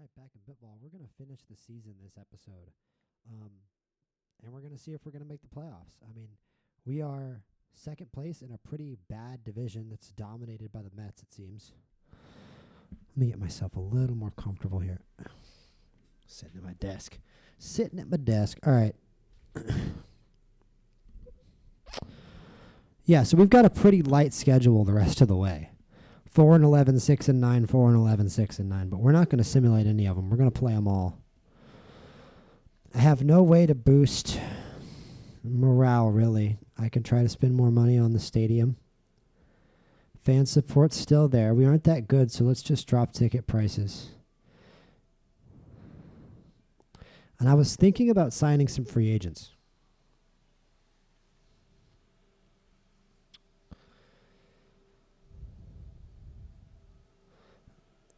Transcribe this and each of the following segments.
right, back in Bitball. We're going to finish the season this episode. And we're going to see if we're going to make the playoffs. I mean, we are second place in a pretty bad division that's dominated by the Mets, it seems. Let me get myself a little more comfortable here. Sitting at my desk. All right. Yeah, so we've got a pretty light schedule the rest of the way. 4-11, 6-9, 4-11, 6-9. But we're not going to simulate any of them. We're going to play them all. I have no way to boost morale, really. I can try to spend more money on the stadium. Fan support's still there. We aren't that good, so let's just drop ticket prices. And I was thinking about signing some free agents.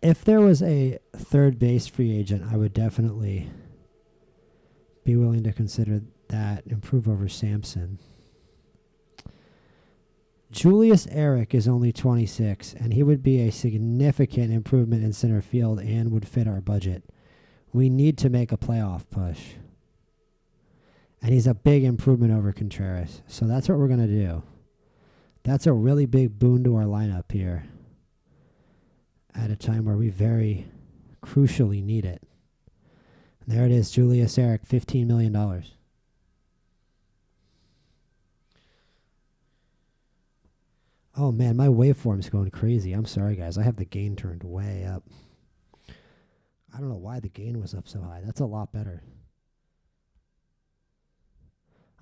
If there was a third base free agent, I would definitely be willing to consider that, improve over Sampson. Julius Eric is only 26, and he would be a significant improvement in center field and would fit our budget. We need to make a playoff push. And he's a big improvement over Contreras. So that's what we're going to do. That's a really big boon to our lineup here at a time where we very crucially need it. And there it is, Julius Eric, $15 million. Oh, man, my waveform's going crazy. I'm sorry, guys. I have the gain turned way up. I don't know why the gain was up so high. That's a lot better.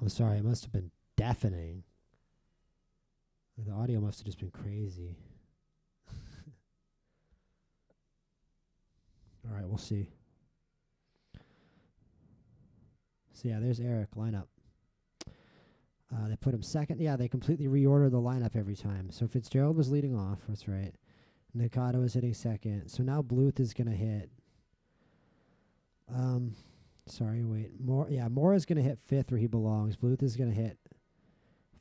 I'm sorry. It must have been deafening. The audio must have just been crazy. All right, we'll see. So, yeah, there's Eric, lineup. They put him second. Yeah, they completely reorder the lineup every time. So Fitzgerald was leading off. That's right. Nikata was hitting second. So now Bluth is going to hit. Sorry, wait. Mora's going to hit fifth where he belongs. Bluth is going to hit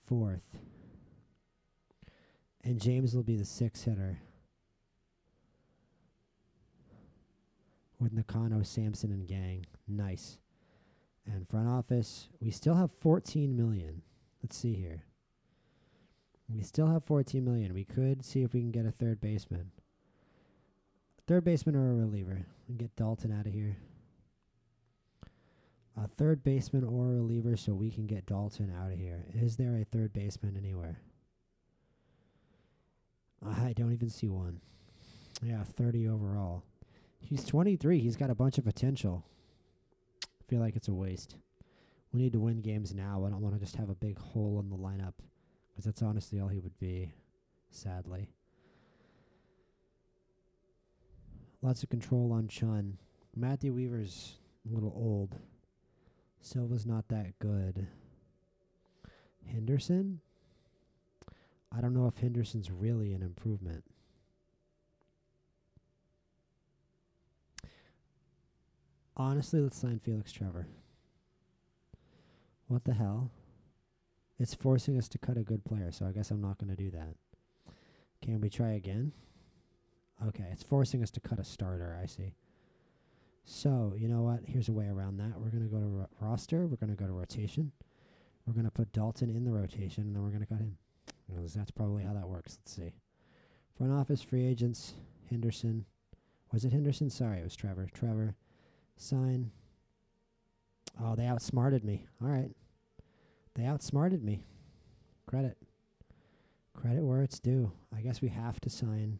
fourth. And James will be the sixth hitter. With Nakano, Sampson, and Gang. Nice. And front office, we still have $14 million. Let's see here. We still have $14 million. We could see if we can get a third baseman. Third baseman or a reliever. And get Dalton out of here. A third baseman or a reliever so we can get Dalton out of here. Is there a third baseman anywhere? I don't even see one. Yeah, 30 overall. He's 23. He's got a bunch of potential. I feel like it's a waste. We need to win games now. I don't want to just have a big hole in the lineup because that's honestly all he would be, sadly. Lots of control on Chun. Matthew Weaver's a little old. Silva's not that good. Henderson? I don't know if Henderson's really an improvement. Honestly, let's sign Felix Trevor. What the hell? It's forcing us to cut a good player, so I guess I'm not going to do that. Can we try again? Okay, it's forcing us to cut a starter, I see. So, you know what? Here's a way around that. We're going to go to roster. We're going to go to rotation. We're going to put Dalton in the rotation, and then we're going to cut him. That's probably how that works. Let's see. Front office, free agents, Henderson. Was it Henderson? Sorry, it was Trevor. Trevor. Sign. Oh, they outsmarted me. All right. They outsmarted me. Credit. Credit where it's due. I guess we have to sign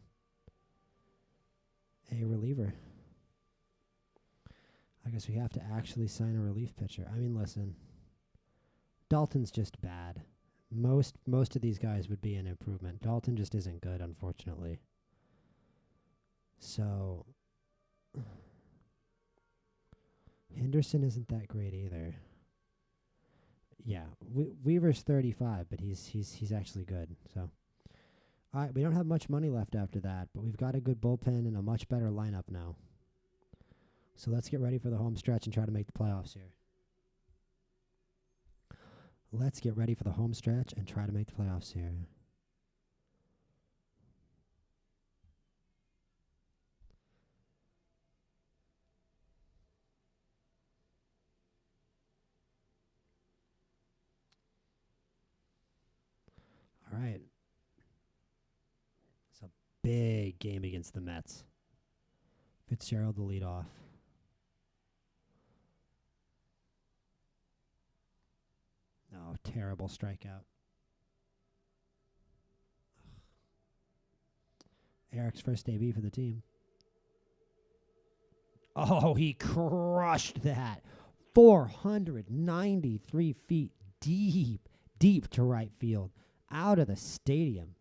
a reliever. I guess we have to actually sign a relief pitcher. I mean, listen. Dalton's just bad. Most of these guys would be an improvement. Dalton just isn't good, unfortunately. So Henderson isn't that great either. Yeah, Weaver's 35, but he's actually good. So, all right, we don't have much money left after that, but we've got a good bullpen and a much better lineup now. So let's get ready for the home stretch and try to make the playoffs here. Let's get ready for the home stretch and try to make the playoffs here. right. It's a big game against the Mets. Fitzgerald the lead off. Oh, terrible strikeout. Eric's first debut for the team. Oh, he crushed that. 493 feet deep to right field. Out of the stadium.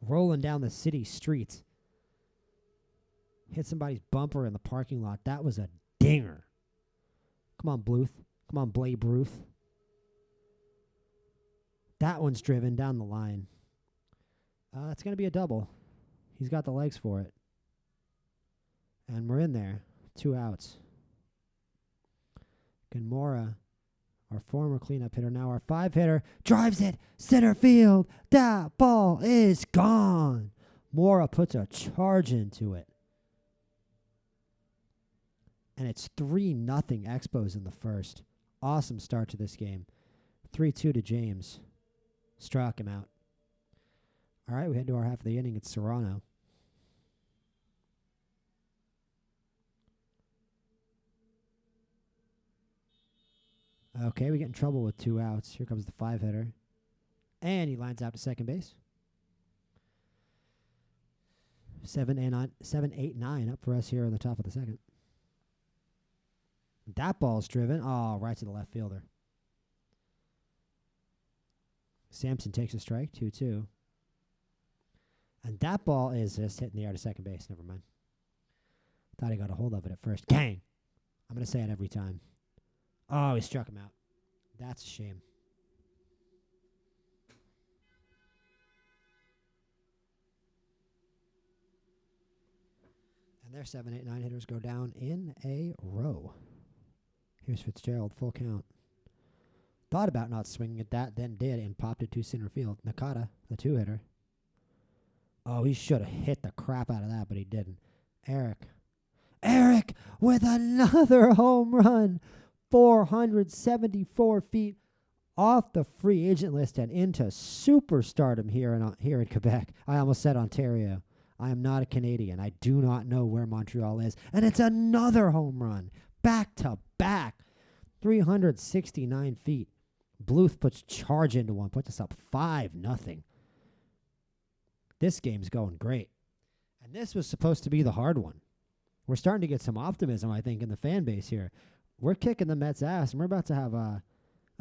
Rolling down the city streets. Hit somebody's bumper in the parking lot. That was a dinger. Come on, Bluth. Come on, Babe Ruth. That one's driven down the line. It's going to be a double. He's got the legs for it. And we're in there. 2 outs. Gamora, our former cleanup hitter, now our 5-hitter, drives it. Center field. That ball is gone. Mora puts a charge into it. And it's 3-0 Expos in the first. Awesome start to this game. 3-2 to James. Struck him out. All right, we head to our half of the inning. It's Serrano. Okay, we get in trouble with 2 outs. Here comes the 5-hitter. And he lines out to second base. 7-8-9 up for us here on the top of the second. That ball's driven. Oh, right to the left fielder. Sampson takes a strike, 2-2. And that ball is just hitting the air to second base. Never mind. Thought he got a hold of it at first. Gang! I'm going to say it every time. Oh, he struck him out. That's a shame. And their 7-8-9 hitters go down in a row. Here's Fitzgerald, full count. Thought about not swinging at that, then did, and popped it to center field. Nakata, the 2-hitter. Oh, he should have hit the crap out of that, but he didn't. Eric with another home run. 474 feet off the free agent list and into superstardom here in Quebec. I almost said Ontario. I am not a Canadian. I do not know where Montreal is. And it's another home run. Back to back. 369 feet. Bluth puts charge into one. Puts us up 5-0. This game's going great. And this was supposed to be the hard one. We're starting to get some optimism, I think, in the fan base here. We're kicking the Mets' ass, and we're about to have, I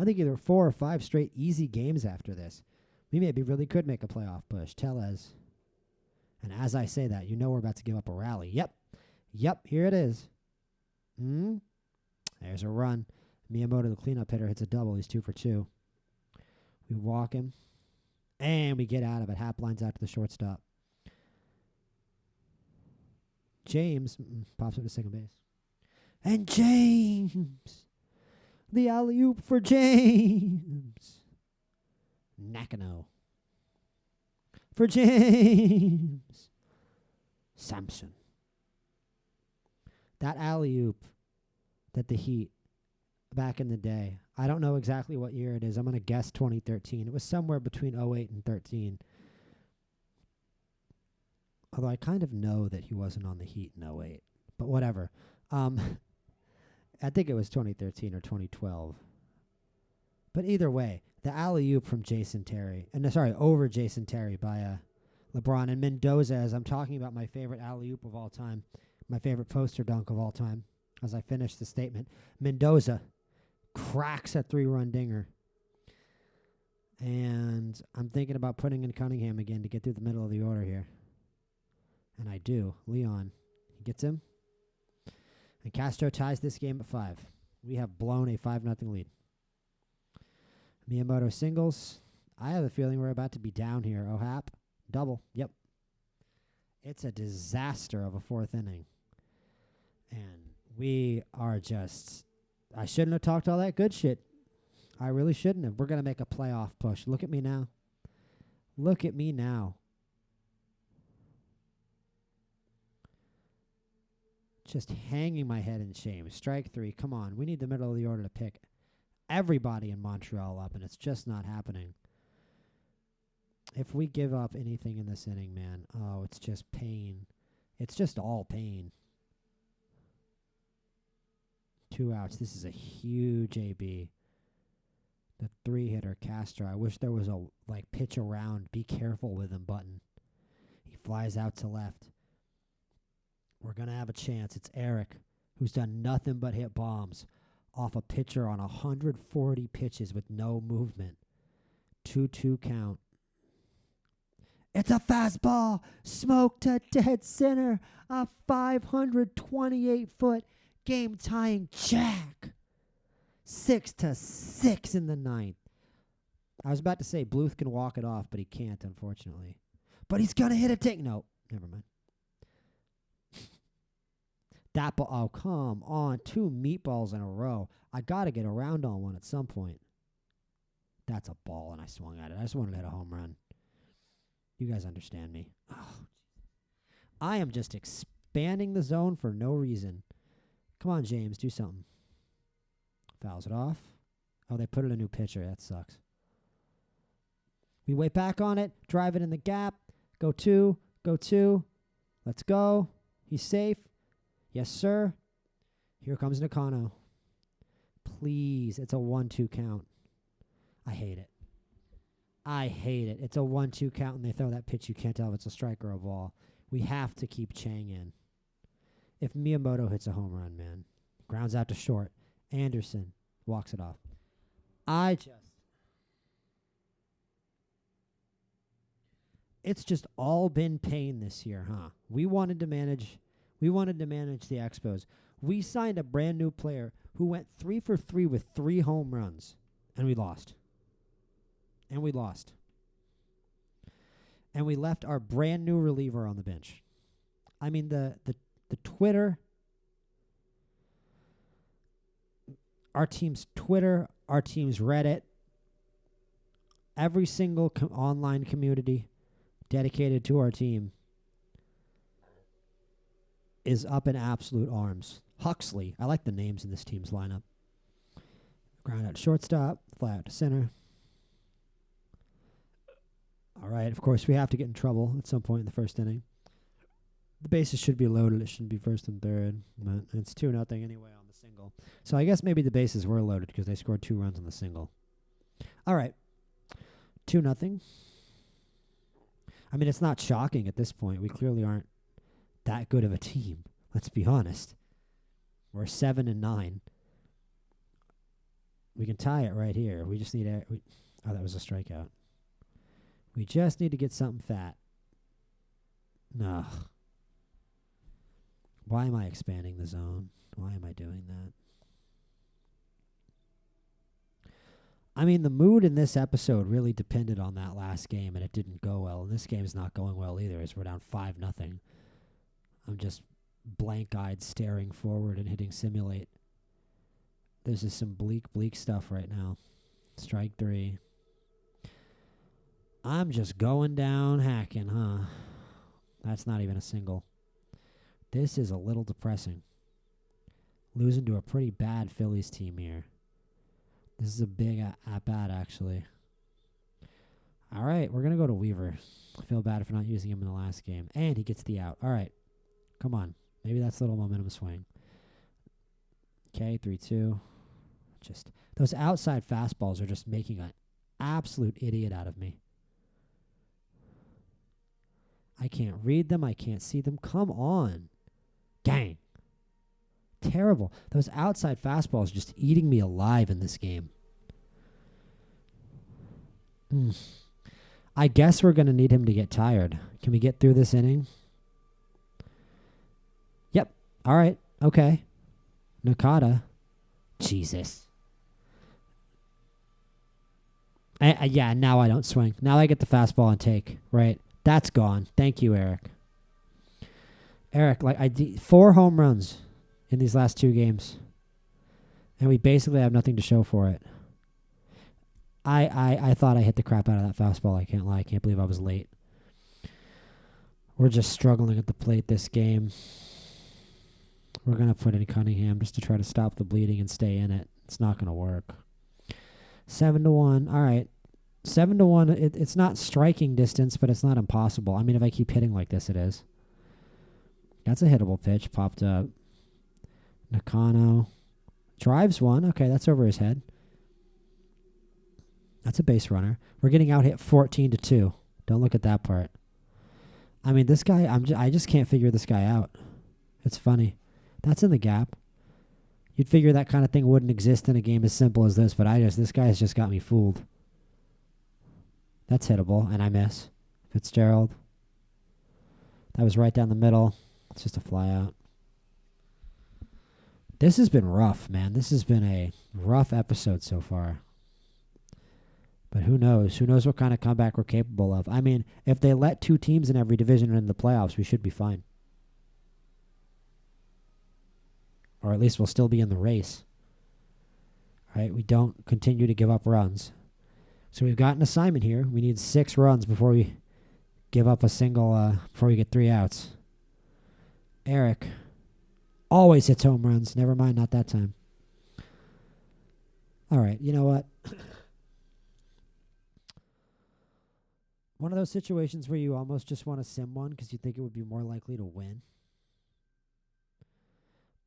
think, either 4 or 5 straight easy games after this. We maybe really could make a playoff push. Tellez. And as I say that, you know we're about to give up a rally. Yep, here it is. There's a run. Miyamoto, the cleanup hitter, hits a double. He's 2 for 2. We walk him. And we get out of it. Happ lines out to the shortstop. James pops up to second base. And James. The alley-oop for James. Nakano. For James. Sampson. That alley-oop that the Heat back in the day, I don't know exactly what year it is. I'm going to guess 2013. It was somewhere between 08 and 13. Although I kind of know that he wasn't on the Heat in 08. But whatever. I think it was 2013 or 2012. But either way, the alley-oop from Jason Terry. Over Jason Terry by LeBron. And Mendoza, as I'm talking about my favorite alley-oop of all time, my favorite poster dunk of all time, as I finish the statement, Mendoza cracks a 3-run dinger. And I'm thinking about putting in Cunningham again to get through the middle of the order here. And I do. Leon. He gets him. And Castro ties this game at 5. We have blown a 5-0 lead. Miyamoto singles. I have a feeling we're about to be down here. Hap. Double. Yep. It's a disaster of a 4th inning. And we are just... I shouldn't have talked all that good shit. I really shouldn't have. We're going to make a playoff push. Look at me now. Look at me now. Just hanging my head in shame. Strike 3. Come on. We need the middle of the order to pick everybody in Montreal up, and it's just not happening. If we give up anything in this inning, man, oh, it's just pain. It's just all pain. 2 outs. This is a huge AB. The 3-hitter, Castro. I wish there was a, pitch around, be careful with him button. He flies out to left. We're going to have a chance. It's Eric, who's done nothing but hit bombs off a pitcher on 140 pitches with no movement. 2-2 count. It's a fastball. Smoke to dead center. A 528-foot game-tying jack. 6-6 in the ninth. I was about to say Bluth can walk it off, but he can't, unfortunately. But he's going to hit a take. No, never mind. That ball. Oh, come on. 2 meatballs in a row. I got to get around on one at some point. That's a ball, and I swung at it. I just wanted to hit a home run. You guys understand me. Oh, I am just expanding the zone for no reason. Come on, James. Do something. Fouls it off. Oh, they put it a new pitcher. That sucks. We wait back on it. Drive it in the gap. Go 2. Go 2. Let's go. He's safe. Yes, sir. Here comes Nakano. Please. It's a 1-2 count. I hate it. I hate it. It's a 1-2 count, and they throw that pitch. You can't tell if it's a strike or a ball. We have to keep Chang in. If Miyamoto hits a home run, man. Grounds out to short. Anderson walks it off. It's just all been pain this year, huh? We wanted to manage the Expos. We signed a brand new player who went 3 for 3 with 3 home runs, and we lost. And we left our brand new reliever on the bench. I mean, the Twitter, our team's Twitter, our team's Reddit, every single online community dedicated to our team is up in absolute arms. Huxley, I like the names in this team's lineup. Ground out to shortstop, fly out to center. All right, of course, we have to get in trouble at some point in the first inning. The bases should be loaded. It shouldn't be first and third. But it's 2-0 anyway on the single. So I guess maybe the bases were loaded because they scored 2 runs on the single. All right, 2-0. I mean, it's not shocking at this point. We clearly aren't that good of a team. Let's be honest. We're 7-9. We can tie it right here. We just need oh, that was a strikeout. We just need to get something fat. No. Why am I expanding the zone? Why am I doing that? I mean, the mood in this episode really depended on that last game, and it didn't go well. And this game's not going well either, as we're down 5-0. I'm just blank-eyed staring forward and hitting simulate. This is some bleak stuff right now. Strike 3. I'm just going down hacking, huh? That's not even a single. This is a little depressing. Losing to a pretty bad Phillies team here. This is a big at-bat, actually. All right, we're going to go to Weaver. I feel bad for not using him in the last game. And he gets the out. All right, come on. Maybe that's a little momentum swing. Okay, 3-2. Just those outside fastballs are just making an absolute idiot out of me. I can't read them. I can't see them. Come on. Dang. Terrible. Those outside fastballs just eating me alive in this game. I guess we're going to need him to get tired. Can we get through this inning? Yep. All right. Okay. Nakata. Jesus. Yeah, now I don't swing. Now I get the fastball and take, right? That's gone. Thank you, Eric. Eric, 4 home runs in these last 2 games. And we basically have nothing to show for it. I thought I hit the crap out of that fastball. I can't lie. I can't believe I was late. We're just struggling at the plate this game. We're going to put in Cunningham just to try to stop the bleeding and stay in it. It's not going to work. 7-1. All right. 7-1. It's not striking distance, but it's not impossible. I mean, if I keep hitting like this, it is. That's a hittable pitch. Popped up. Nakano drives one. Okay, that's over his head. That's a base runner. We're getting out hit 14-2. Don't look at that part. I mean, this guy, I just can't figure this guy out. It's funny. That's in the gap. You'd figure that kind of thing wouldn't exist in a game as simple as this, but this guy has just got me fooled. That's hittable, and I miss. Fitzgerald. That was right down the middle. It's just a fly out. This has been rough, man. This has been a rough episode so far. But who knows? Who knows what kind of comeback we're capable of? I mean, if they let 2 teams in every division in the playoffs, we should be fine. Or at least we'll still be in the race. Right? We don't continue to give up runs. So we've got an assignment here. We need 6 runs before we give up a single, before we get 3 outs. Eric always hits home runs. Never mind, not that time. All right, you know what? One of those situations where you almost just want to sim one because you think it would be more likely to win.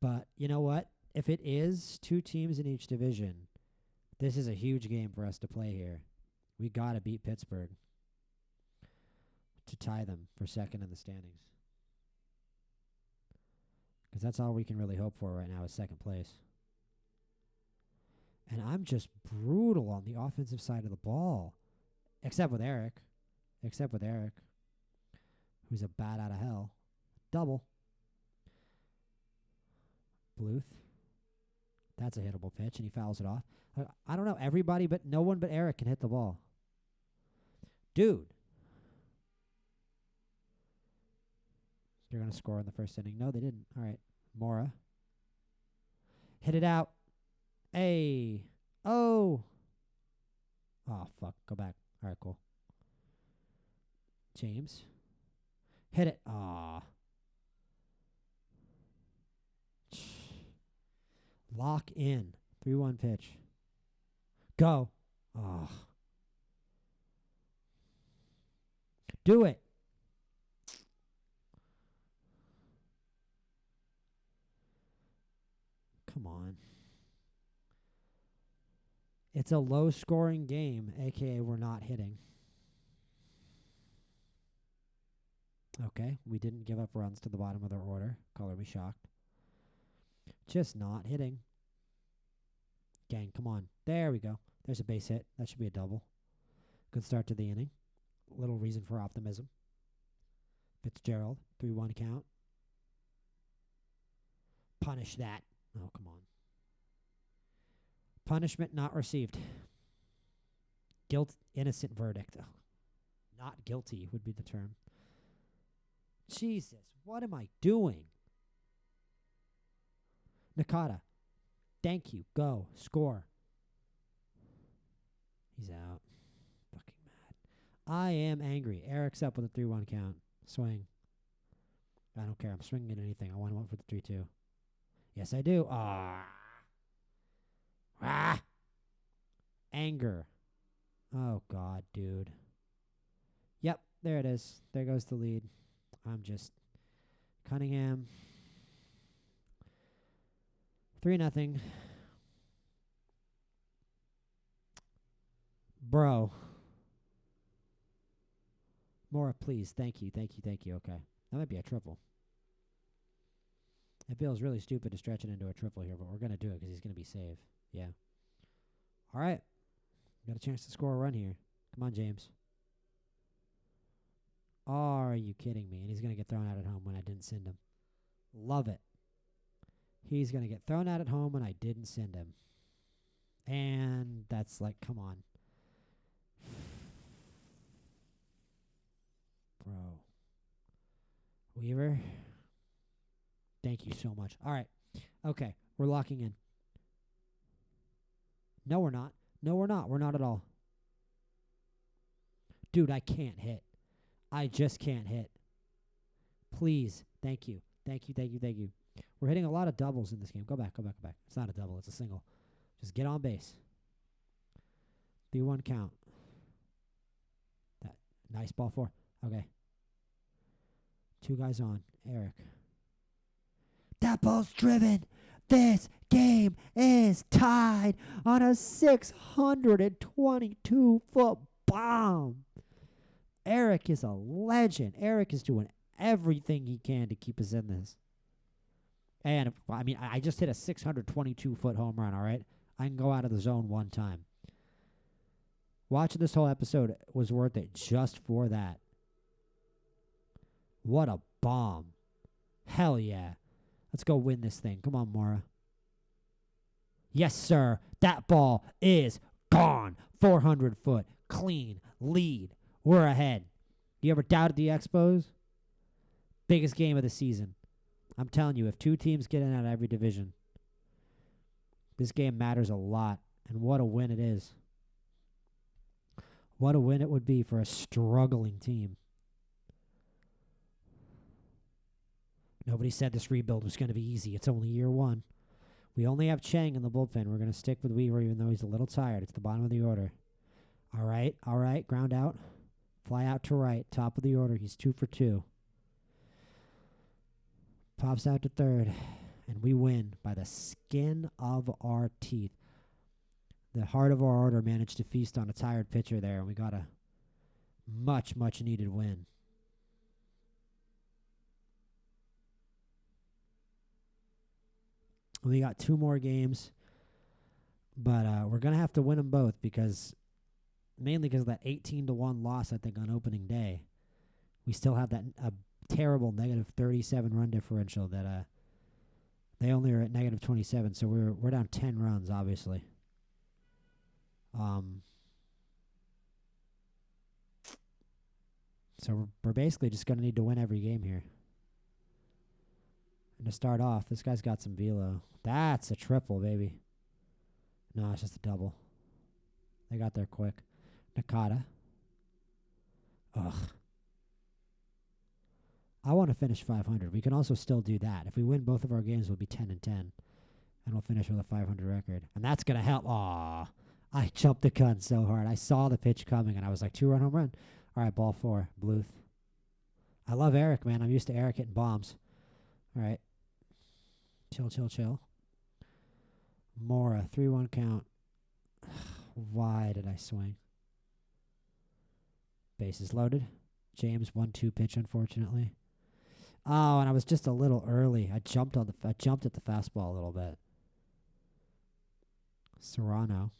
But you know what? If it is 2 teams in each division, this is a huge game for us to play here. We got to beat Pittsburgh to tie them for second in the standings. Because that's all we can really hope for right now is second place. And I'm just brutal on the offensive side of the ball. Except with Eric. Who's a bat out of hell. Double. Bluth. That's a hittable pitch, and he fouls it off. I don't know. Everybody but no one but Eric can hit the ball. Dude. They're going to score in the first inning. No, they didn't. All right. Mora. Hit it out. Hey. Oh. Oh, fuck. Go back. All right, cool. James. Hit it. Aw. Lock in. 3-1 pitch. Go. Oh. Do it. Come on. It's a low-scoring game, a.k.a. we're not hitting. Okay, we didn't give up runs to the bottom of their order. Color me shocked. Just not hitting. Gang, come on. There we go. There's a base hit. That should be a double. Good start to the inning. Little reason for optimism. Fitzgerald, 3-1 count. Punish that. Oh, come on. Punishment not received. Innocent verdict. Oh, not guilty would be the term. Jesus, what am I doing? Nakata. Thank you. Go. Score. He's out. Fucking mad. I am angry. Eric's up with a 3-1 count. Swing. I don't care. I'm swinging at anything. I want him up for the 3-2. Yes, I do. Ah. Anger. Oh, God, dude. Yep, there it is. There goes the lead. I'm just... Cunningham. 3-0. Bro. Mora, please. Thank you. Okay. That might be a triple. It feels really stupid to stretch it into a triple here, but we're going to do it because he's going to be safe. Yeah. All right. Got a chance to score a run here. Come on, James. Are you kidding me? And he's going to get thrown out at home when I didn't send him. Love it. He's going to get thrown out at home when I didn't send him. And that's like, come on. Bro. Weaver. Thank you so much. All right. Okay. We're locking in. No, we're not. No, we're not. We're not at all. Dude, I can't hit. I just can't hit. Please. Thank you. We're hitting a lot of doubles in this game. Go back. It's not a double. It's a single. Just get on base. 3-1 count. Nice ball 4. Okay. 2 guys on. Eric. That ball's driven. This game is tied on a 622-foot bomb. Eric is a legend. Eric is doing everything he can to keep us in this. And, I mean, I just hit a 622-foot home run, all right? I can go out of the zone one time. Watching this whole episode was worth it just for that. What a bomb. Hell yeah. Let's go win this thing. Come on, Mora. Yes, sir. That ball is gone. 400 foot. Clean. Lead. We're ahead. You ever doubted the Expos? Biggest game of the season. I'm telling you, if 2 teams get in out of every division, this game matters a lot. And what a win it is. What a win it would be for a struggling team. Nobody said this rebuild was going to be easy. It's only year 1. We only have Chang in the bullpen. We're going to stick with Weaver even though he's a little tired. It's the bottom of the order. All right. Ground out. Fly out to right. Top of the order. He's 2 for 2. Pops out to third. And we win by the skin of our teeth. The heart of our order managed to feast on a tired pitcher there, and we got a much, much needed win. We got 2 more games, but we're going to have to win them both mainly because of that 18-1 loss, I think, on opening day. We still have that terrible negative 37 run differential that they only are at negative 27, so we're down 10 runs, obviously. So we're basically just going to need to win every game here. And to start off, this guy's got some velo. That's a triple, baby. No, it's just a double. They got there quick. Nakata. Ugh. I want to finish 500. We can also still do that. If we win both of our games, we'll be 10-10. And we'll finish with a 500 record. And that's going to help. Aw. I jumped the gun so hard. I saw the pitch coming, and I was like, 2-run home run. All right, ball 4. Bluth. I love Eric, man. I'm used to Eric hitting bombs. All right. Chill. Mora, 3-1 count. Why did I swing? Bases loaded. James 1-2 pitch, unfortunately. Oh, and I was just a little early. I jumped at the fastball a little bit. Serrano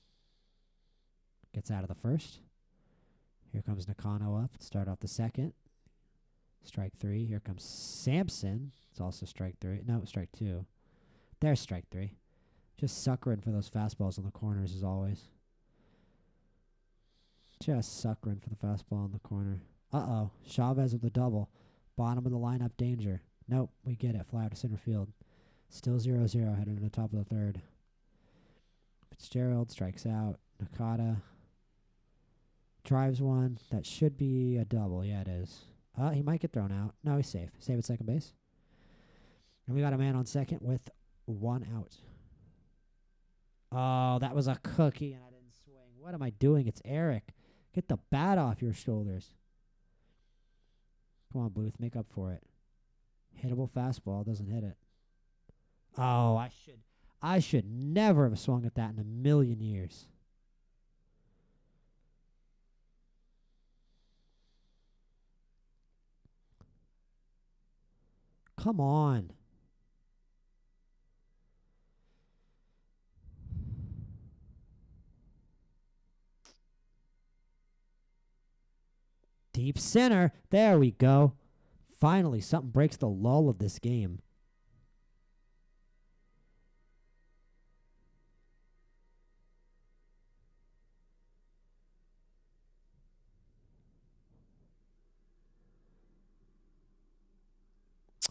gets out of the first. Here comes Nakano up. Start off the second. Strike 3. Here comes Sampson. It's also strike 3. No, strike 2. There's strike 3. Just suckering for those fastballs in the corners as always. Just suckering for the fastball in the corner. Uh-oh. Chavez with a double. Bottom of the lineup danger. Nope, we get it. Fly out to center field. Still 0-0 heading to the top of the third. Fitzgerald strikes out. Nakata drives one. That should be a double. Yeah, it is. He might get thrown out. No, he's safe. Safe at second base. And we got a man on second with 1 out. Oh, that was a cookie, and I didn't swing. What am I doing? It's Eric. Get the bat off your shoulders. Come on, Bluth. Make up for it. Hittable fastball. Doesn't hit it. Oh, I should never have swung at that in a million years. Come on. Deep center. There we go. Finally, something breaks the lull of this game.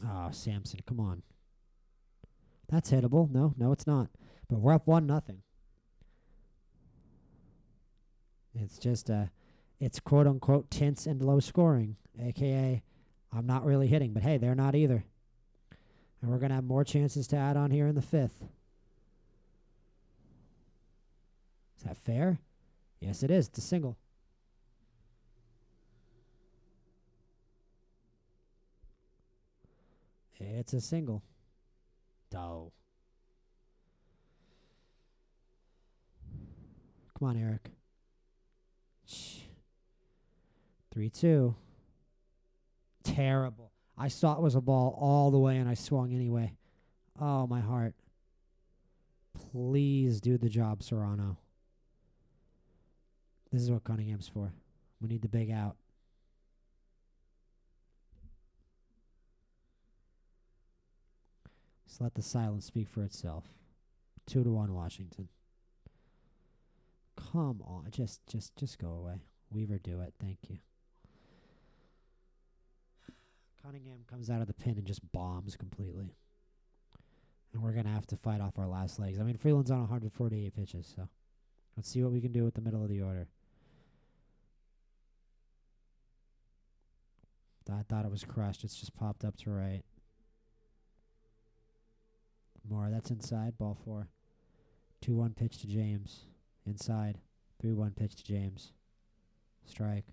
Oh, Samson, come on. That's hittable. No, it's not. But we're up 1-0. It's just it's quote unquote tense and low scoring, aka I'm not really hitting, but hey, they're not either. And we're gonna have more chances to add on here in the 5th. Is that fair? Yes, it is. It's a single. It's a single. Oh. Come on, Eric. 3-2. Terrible. I saw it was a ball all the way, and I swung anyway. Oh, my heart. Please do the job, Serrano. This is what Cunningham's for. We need the big out. Just let the silence speak for itself. 2-1 Washington. Come on. Just go away. Weaver, do it. Thank you. Cunningham comes out of the pin and just bombs completely. And we're going to have to fight off our last legs. I mean, Freeland's on 148 pitches, so let's see what we can do with the middle of the order. I thought it was crushed. It's just popped up to right. More. That's inside. Ball 4. 2-1 pitch to James. Inside. 3-1 pitch to James. Strike.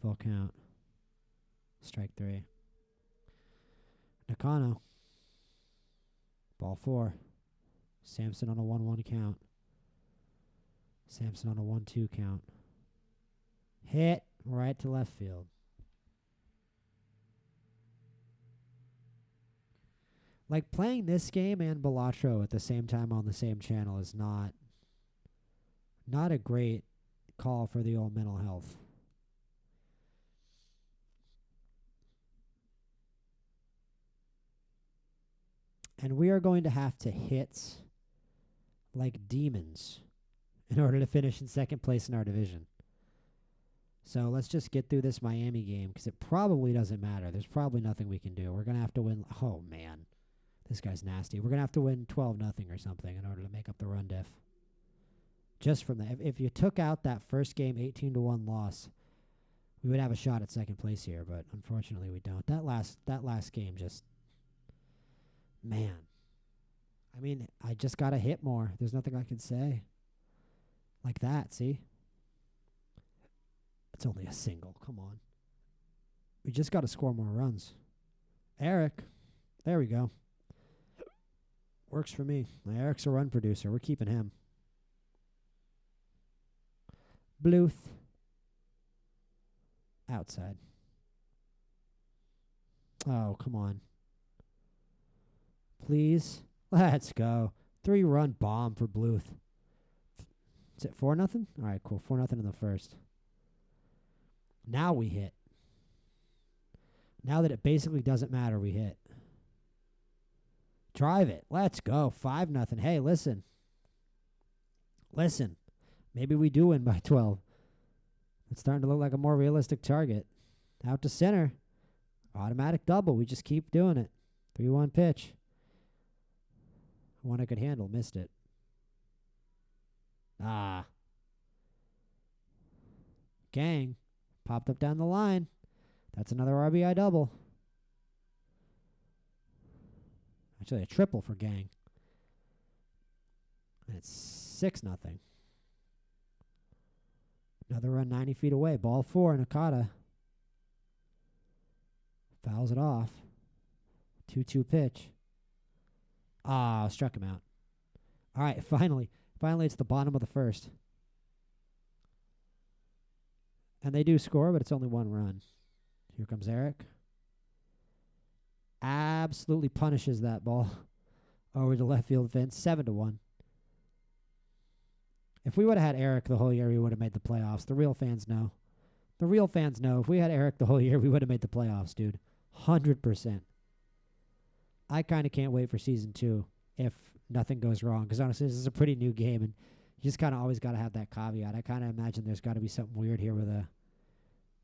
Full count. Strike 3. Nakano. Ball 4. Sampson on a 1-1 count. Sampson on a 1-2 count. Hit right to left field. Like, playing this game and Balatro at the same time on the same channel is not a great call for the old mental health. And we are going to have to hit like demons in order to finish in second place in our division. So let's just get through this Miami game because it probably doesn't matter. There's probably nothing we can do. We're going to have to win. Oh, man. This guy's nasty. We're going to have to win 12-0 or something in order to make up the run diff. Just from that. If you took out that first game 18-1 loss, we would have a shot at second place here, but unfortunately we don't. That last game just, man. I mean, I just got to hit more. There's nothing I can say. Like that, see? It's only a single. Come on. We just got to score more runs. Eric. There we go. Works for me. Eric's a run producer. We're keeping him. Bluth. Outside. Oh, come on. Please. Let's go. 3-run bomb for Bluth. Is it 4-0? All right, cool. 4-0 in the first. Now we hit. Now that it basically doesn't matter, we hit. Drive it. Let's go. 5-0. Hey, listen. Listen. Maybe we do win by 12. It's starting to look like a more realistic target. Out to center. Automatic double. We just keep doing it. 3-1 pitch. One I could handle. Missed it. Ah. Gang. Popped up down the line. That's another RBI double. Actually, a triple for Gang. And it's 6-0. Another run 90 feet away. Ball 4, Nakata. Fouls it off. 2-2 pitch. Ah, struck him out. All right, finally. Finally, it's the bottom of the first. And they do score, but it's only one run. Here comes Eric. Absolutely punishes that ball over the left field fence. 7-1. If we would have had Eric the whole year, we would have made the playoffs. The real fans know. The real fans know. If we had Eric the whole year, we would have made the playoffs, dude. 100%. I kind of can't wait for season 2 if nothing goes wrong. Because honestly, this is a pretty new game, and you just kind of always got to have that caveat. I kind of imagine there's got to be something weird here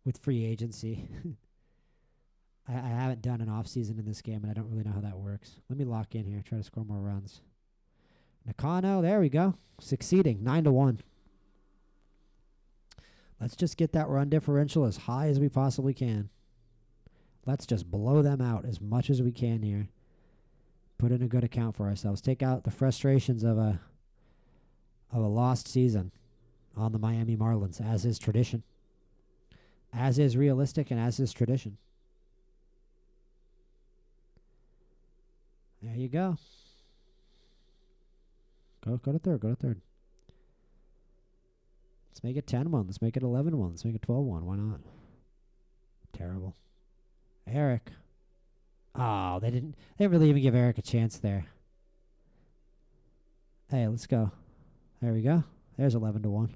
with free agency. I haven't done an off season in this game, and I don't really know how that works. Let me lock in here. Try to score more runs. Nakano, there we go. Succeeding, 9-1. Let's just get that run differential as high as we possibly can. Let's just blow them out as much as we can here. Put in a good account for ourselves. Take out the frustrations of a lost season on the Miami Marlins, as is tradition. As is realistic and as is tradition. There you go. Go to third. Go to third. Let's make it 10-1. Let's make it 11-1. Let's make it 12-1. Why not? Terrible. Eric. Oh, they didn't really even give Eric a chance there. Hey, let's go. There we go. There's 11-1.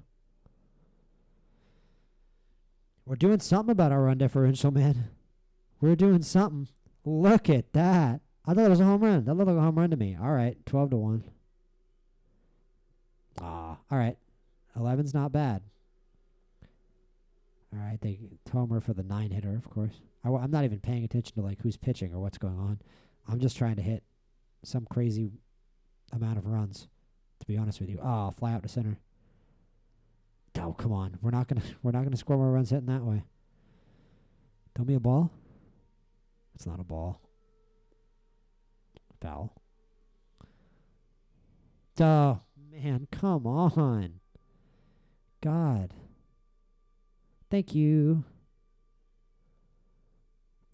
We're doing something about our run differential, man. We're doing something. Look at that. I thought it was a home run. That looked like a home run to me. All right, 12-1. Ah, all right. 11's not bad. All right, they homer for the 9-hitter, of course. I'm not even paying attention to like who's pitching or what's going on. I'm just trying to hit some crazy amount of runs. To be honest with you, oh, fly out to center. Oh, come on, we're not gonna score more runs hitting that way. Don't be a ball. It's not a ball. Foul. Oh man, come on. God. Thank you.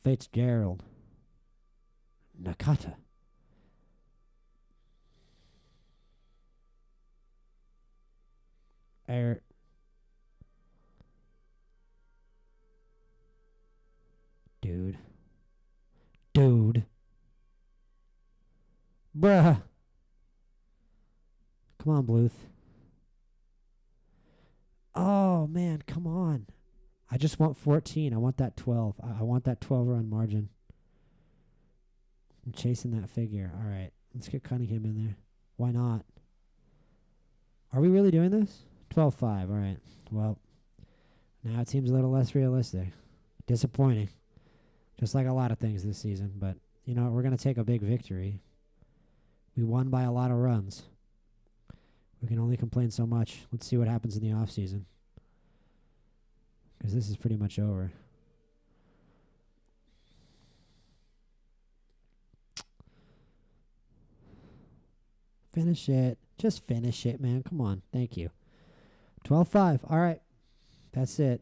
Fitzgerald. Nakata. Dude. Bruh. Come on, Bluth. Oh, man, come on. I just want 14. I want that 12. I want that 12-run margin. I'm chasing that figure. All right, let's get Cunningham in there. Why not? Are we really doing this? 12-5. All right. Well, now it seems a little less realistic. Disappointing. Just like a lot of things this season. But, you know, we're going to take a big victory. We won by a lot of runs. We can only complain so much. Let's see what happens in the offseason. Because this is pretty much over. Finish it. Just finish it, man. Come on. Thank you. 12-5. All right. That's it.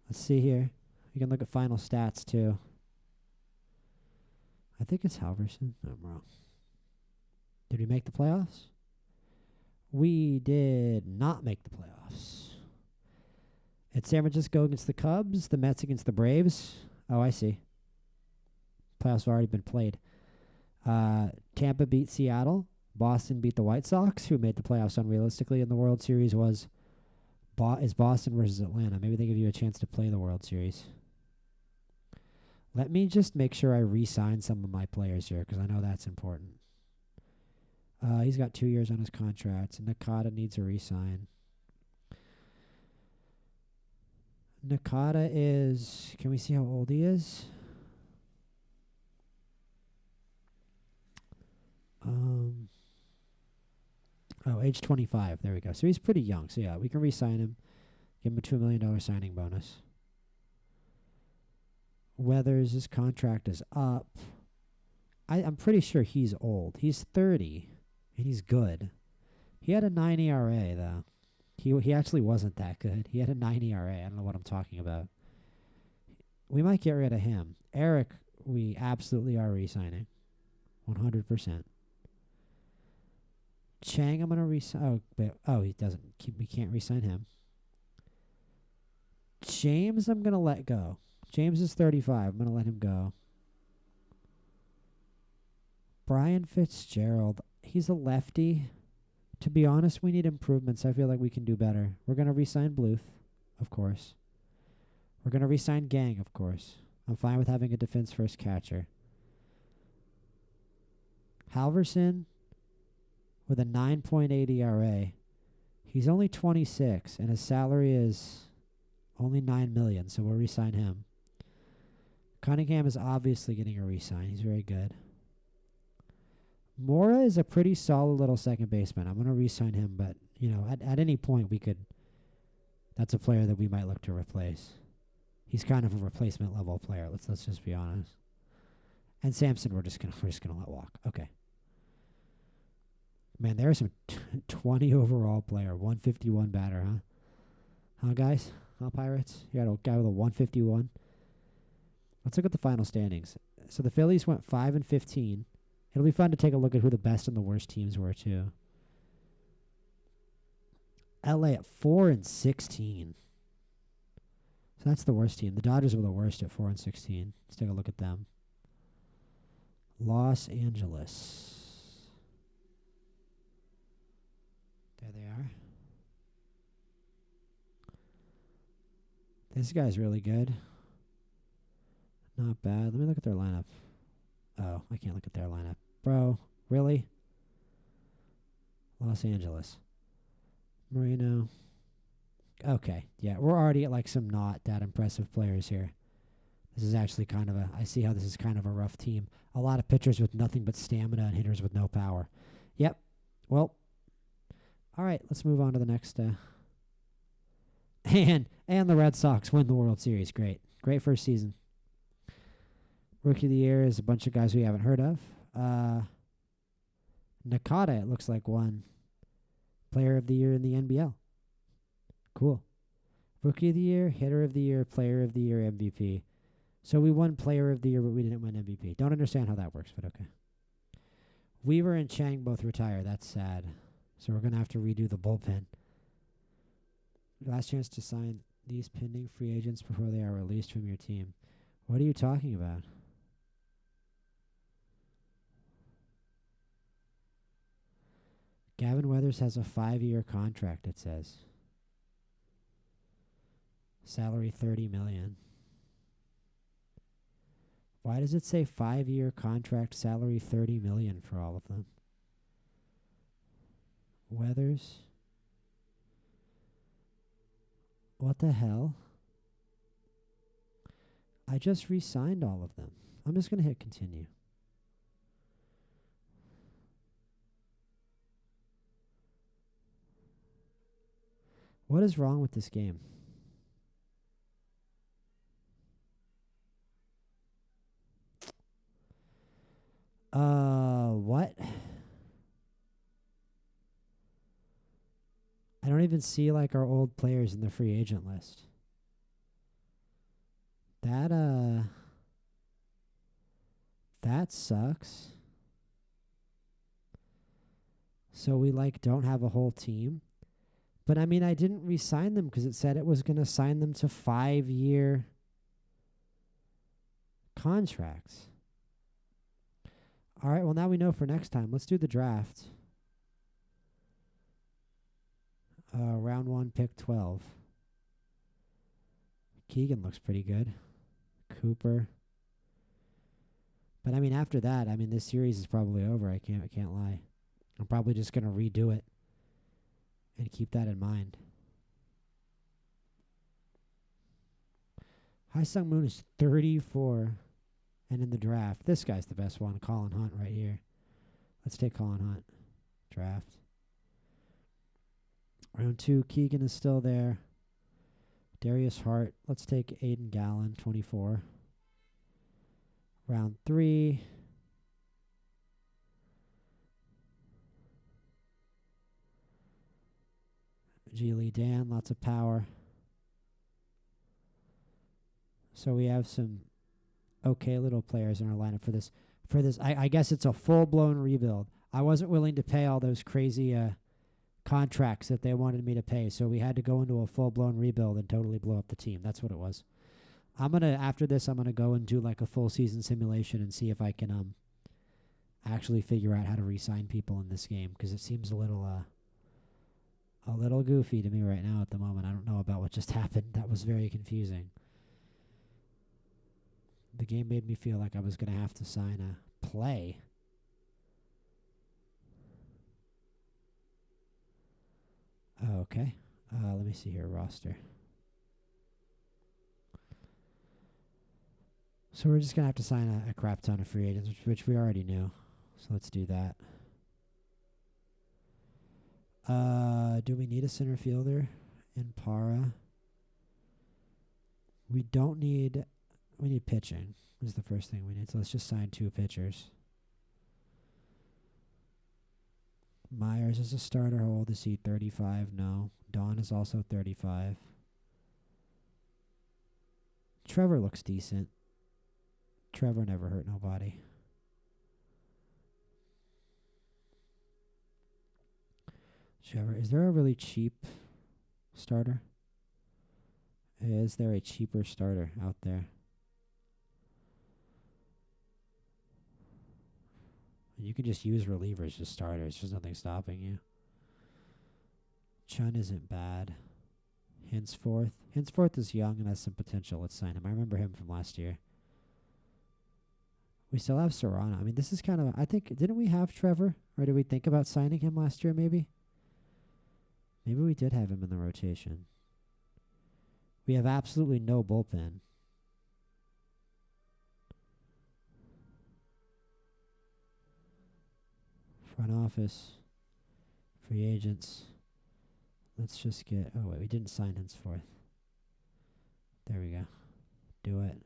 Let's see here. You can look at final stats, too. I think it's Halverson. No, I'm wrong. Did we make the playoffs? We did not make the playoffs. It's San Francisco against the Cubs, the Mets against the Braves. Oh, I see. Playoffs have already been played. Tampa beat Seattle. Boston beat the White Sox, who made the playoffs unrealistically, and the World Series is Boston versus Atlanta. Maybe they give you a chance to play the World Series. Let me just make sure I re-sign some of my players here, because I know that's important. He's got 2 years on his contract. Nakata needs a re-sign. Nakata is... Can we see how old he is? Age 25. There we go. So he's pretty young. So, yeah, we can re-sign him. Give him a $2 million signing bonus. Weathers, his contract is up. I'm pretty sure he's old. He's 30, and he's good. He had a 9 ERA, though. He actually wasn't that good. He had a 9 ERA. I don't know what I'm talking about. We might get rid of him. Eric, we absolutely are re-signing. 100%. Chang, I'm going to re-sign. He doesn't. We can't re-sign him. James, I'm going to let go. James is 35. I'm going to let him go. Brian Fitzgerald, he's a lefty. To be honest, we need improvements. I feel like we can do better. We're going to re-sign Bluth, of course. We're going to re-sign Gang, of course. I'm fine with having a defense-first catcher. Halverson with a 9.8 ERA. He's only 26, and his salary is only $9 million, so we'll re-sign him. Cunningham is obviously getting a re-sign. He's very good. Mora is a pretty solid little second baseman. I'm going to re-sign him, but, you know, at any point we could... That's a player that we might look to replace. He's kind of a replacement level player. Let's just be honest. And Sampson, we're just gonna let walk. Okay. Man, there's some 20 overall player, 151 batter, huh? Huh, guys? Huh, Pirates? You got a guy with a 151. Let's look at the final standings. So the Phillies went 5-15. It'll be fun to take a look at who the best and the worst teams were too. LA at 4-16. So that's the worst team. The Dodgers were the worst at 4-16. Let's take a look at them. Los Angeles. There they are. This guy's really good. Not bad. Let me look at their lineup. Oh, I can't look at their lineup. Bro, really? Los Angeles. Marino. Okay, yeah, we're already at like some not that impressive players here. This is actually kind of I see how this is kind of a rough team. A lot of pitchers with nothing but stamina and hitters with no power. Yep. Well, all right, let's move on to the next. And the Red Sox win the World Series. Great first season. Rookie of the Year is a bunch of guys we haven't heard of. Nakata, it looks like, won Player of the Year in the NBL. Cool. Rookie of the Year, Hitter of the Year, Player of the Year, MVP. So we won Player of the Year, but we didn't win MVP. Don't understand how that works, but okay. Weaver and Chang both retire. That's sad. So we're going to have to redo the bullpen. Last chance to sign these pending free agents before they are released from your team. What are you talking about? Gavin Weathers has a 5-year contract, it says. Salary $30 million. Why does it say 5-year contract, salary $30 million for all of them? Weathers. What the hell? I just re-signed all of them. I'm just going to hit continue. What is wrong with this game? What? I don't even see like our old players in the free agent list. That sucks. So we like don't have a whole team. But I mean, I didn't re-sign them because it said it was going to sign them to 5-year contracts. All right, well, now we know for next time. Let's do the draft. Round 1, pick 12. Keegan looks pretty good. Cooper. But I mean, after that, I mean, this series is probably over. I can't lie. I'm probably just going to redo it and keep that in mind. High Sung Moon is 34. And in the draft, this guy's the best one, Colin Hunt right here. Let's take Colin Hunt. Draft. Round 2, Keegan is still there. Darius Hart. Let's take Aiden Gallen, 24. Round 3. G. Lee Dan, lots of power. So we have some okay little players in our lineup for this. I guess it's a full-blown rebuild. I wasn't willing to pay all those crazy contracts that they wanted me to pay, so we had to go into a full-blown rebuild and totally blow up the team. That's what it was. After this, I'm going to go and do like a full season simulation and see if I can actually figure out how to re-sign people in this game, because it seems a little goofy to me right now at the moment. I don't know about what just happened. That was very confusing. The game made me feel like I was going to have to sign a play. Okay. Let me see here, roster. So we're just going to have to sign a crap ton of free agents, which we already knew. So let's do that. Do we need a center fielder in Para? We need pitching is the first thing we need. So let's just sign 2 pitchers. Myers is a starter. How old is he? 35? No. Don is also 35. Trevor looks decent. Trevor never hurt nobody. Trevor, is there a really cheap starter? Is there a cheaper starter out there? You can just use relievers as starters. There's nothing stopping you. Chun isn't bad. Henceforth. Henceforth is young and has some potential. Let's sign him. I remember him from last year. We still have Serrano. I mean, this is kind of... I think... Didn't we have Trevor? Or did we think about signing him last year, maybe? Maybe we did have him in the rotation. We have absolutely no bullpen. Front office. Free agents. Let's just get... Oh, wait. We didn't sign henceforth. There we go. Do it.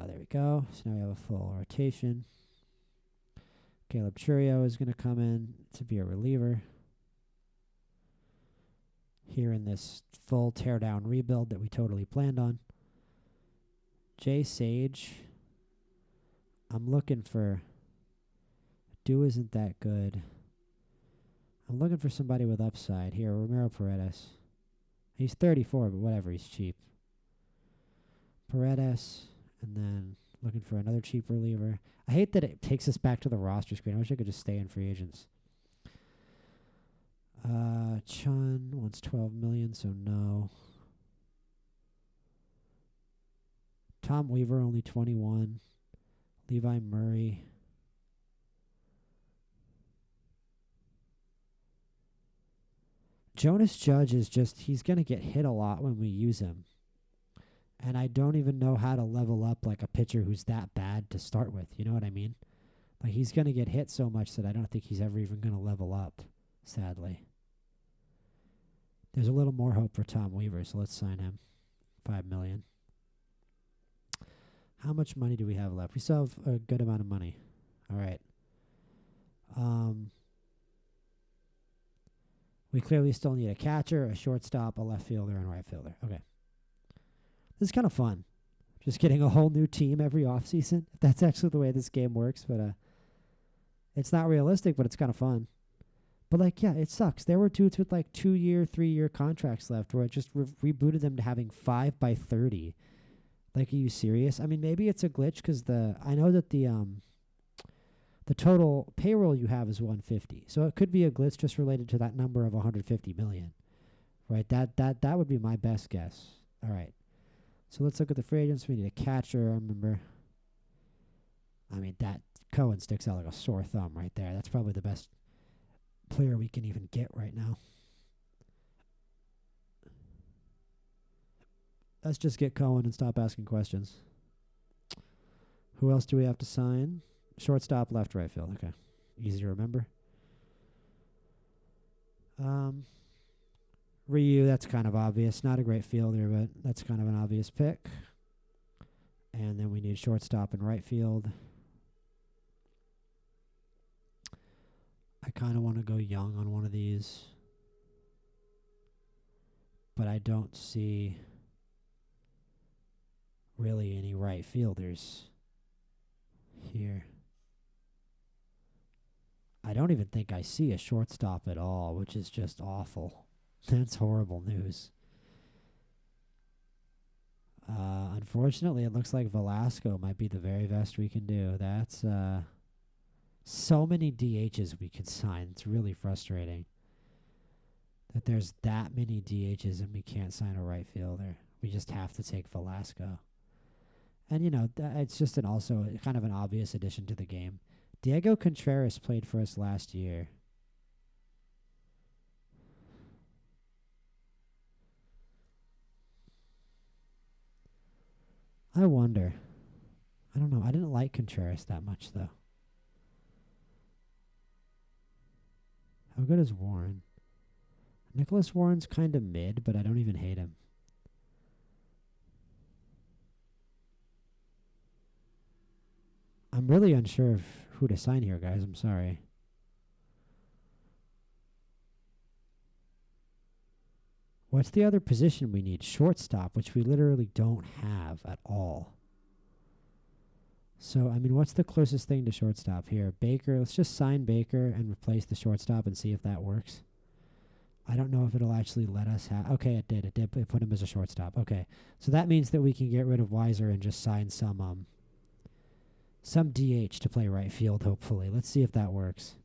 There we go. So now we have a full rotation. Caleb Churio is going to come in to be a reliever here in this full teardown rebuild that we totally planned on. Jay Sage. I'm looking for... Dew isn't that good. I'm looking for somebody with upside. Here, Ramiro Paredes. He's 34, but whatever. He's cheap. Paredes, and then looking for another cheap reliever. I hate that it takes us back to the roster screen. I wish I could just stay in free agents. Chun wants $12 million, so no. Tom Weaver, only 21. Levi Murray. Jonas Judge is just, he's going to get hit a lot when we use him. And I don't even know how to level up like a pitcher who's that bad to start with. You know what I mean? Like he's going to get hit so much that I don't think he's ever even going to level up, sadly. There's a little more hope for Tom Weaver, so let's sign him. $5 million. How much money do we have left? We still have a good amount of money. All right. We clearly still need a catcher, a shortstop, a left fielder, and a right fielder. Okay. This is kind of fun. Just getting a whole new team every offseason. If that's actually the way this game works. But it's not realistic, but it's kind of fun. But, like, yeah, it sucks. There were dudes with, like, 2-year, 3-year contracts left where it just rebooted them to having 5 by 30. Like, are you serious? I mean, maybe it's a glitch because I know that the total payroll you have is 150. So it could be a glitch just related to that number of 150 million. Right? That would be my best guess. All right. So let's look at the free agents. We need a catcher, I remember. I mean, that Cohen sticks out like a sore thumb right there. That's probably the best player we can even get right now. Let's just get Cohen and stop asking questions. Who else do we have to sign? Shortstop, left, right field. Okay. Easy to remember. Ryu, that's kind of obvious. Not a great fielder, but that's kind of an obvious pick. And then we need shortstop and right field. I kind of want to go young on one of these. But I don't see really any right fielders here. I don't even think I see a shortstop at all, which is just awful. That's horrible news. Unfortunately, it looks like Velasco might be the very best we can do. That's so many DHs we could sign. It's really frustrating that there's that many DHs and we can't sign a right fielder. We just have to take Velasco. And, you know, it's just also kind of an obvious addition to the game. Diego Contreras played for us last year. I wonder. I don't know. I didn't like Contreras that much, though. How good is Warren? Nicholas Warren's kind of mid, but I don't even hate him. I'm really unsure of who to sign here, guys. I'm sorry. What's the other position we need? Shortstop, which we literally don't have at all. So, I mean, what's the closest thing to shortstop here? Baker. Let's just sign Baker and replace the shortstop and see if that works. I don't know if it'll actually let us have... Okay, it did. It did. It put him as a shortstop. Okay. So that means that we can get rid of Weiser and just sign some DH to play right field, hopefully. Let's see if that works.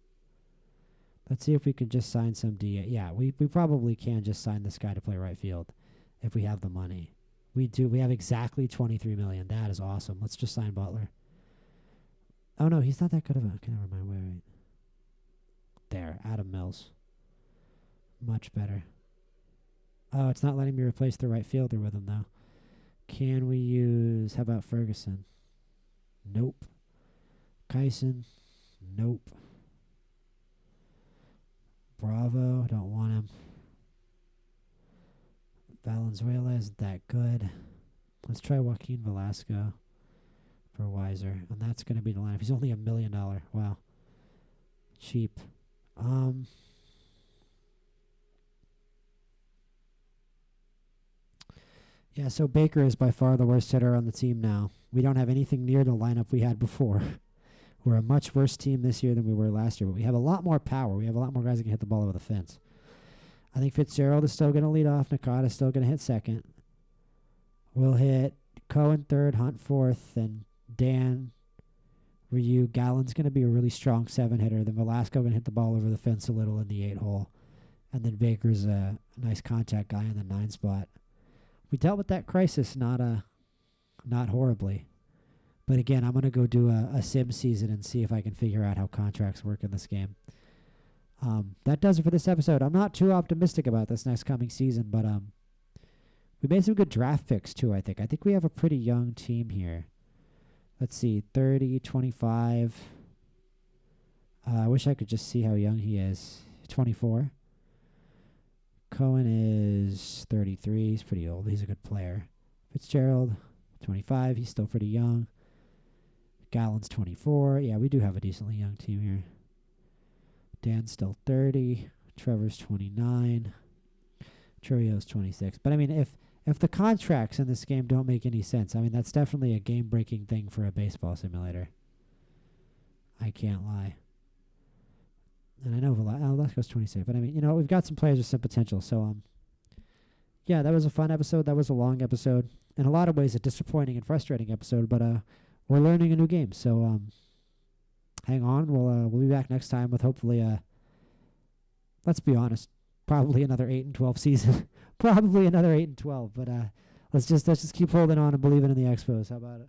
Let's see if we can just sign some DH. Yeah, we probably can just sign this guy to play right field if we have the money. We do. We have exactly $23 million. That is awesome. Let's just sign Butler. Oh, no, he's not that good of a... Okay, never mind. Wait. There, Adam Mills. Much better. Oh, it's not letting me replace the right fielder with him, though. Can we use... How about Ferguson? Nope. Kyson? Nope. Bravo, don't want him. Valenzuela isn't that good. Let's try Joaquin Velasco for Weiser. And that's going to be the lineup. He's only $1 million. Wow. Cheap. Yeah, so Baker is by far the worst hitter on the team now. We don't have anything near the lineup we had before. We're a much worse team this year than we were last year, but we have a lot more power. We have a lot more guys that can hit the ball over the fence. I think Fitzgerald is still going to lead off. Nakata is still going to hit second. We'll hit Cohen third, Hunt fourth, and Dan, Ryu. Gallen's going to be a really strong 7-hitter. Then Velasco going to hit the ball over the fence a little in the 8-hole. And then Baker's a nice contact guy in the 9 spot. We dealt with that crisis not horribly. But again, I'm going to go do a sim season and see if I can figure out how contracts work in this game. That does it for this episode. I'm not too optimistic about this next coming season, but we made some good draft picks too, I think. I think we have a pretty young team here. Let's see, 30, 25. I wish I could just see how young he is. 24. Cohen is 33. He's pretty old. He's a good player. Fitzgerald, 25. He's still pretty young. Gallen's 24. Yeah, we do have a decently young team here. Dan's still 30. Trevor's 29. Trujillo's 26. But, I mean, if the contracts in this game don't make any sense, I mean, that's definitely a game-breaking thing for a baseball simulator. I can't lie. And I know Velasco's 26. But, I mean, we've got some players with some potential. So, yeah, that was a fun episode. That was a long episode. In a lot of ways, a disappointing and frustrating episode. But we're learning a new game. So, hang on. We'll be back next time with hopefully let's be honest, probably another 8-12 season. Probably another 8-12. But let's just keep holding on and believing in the Expos. How about it?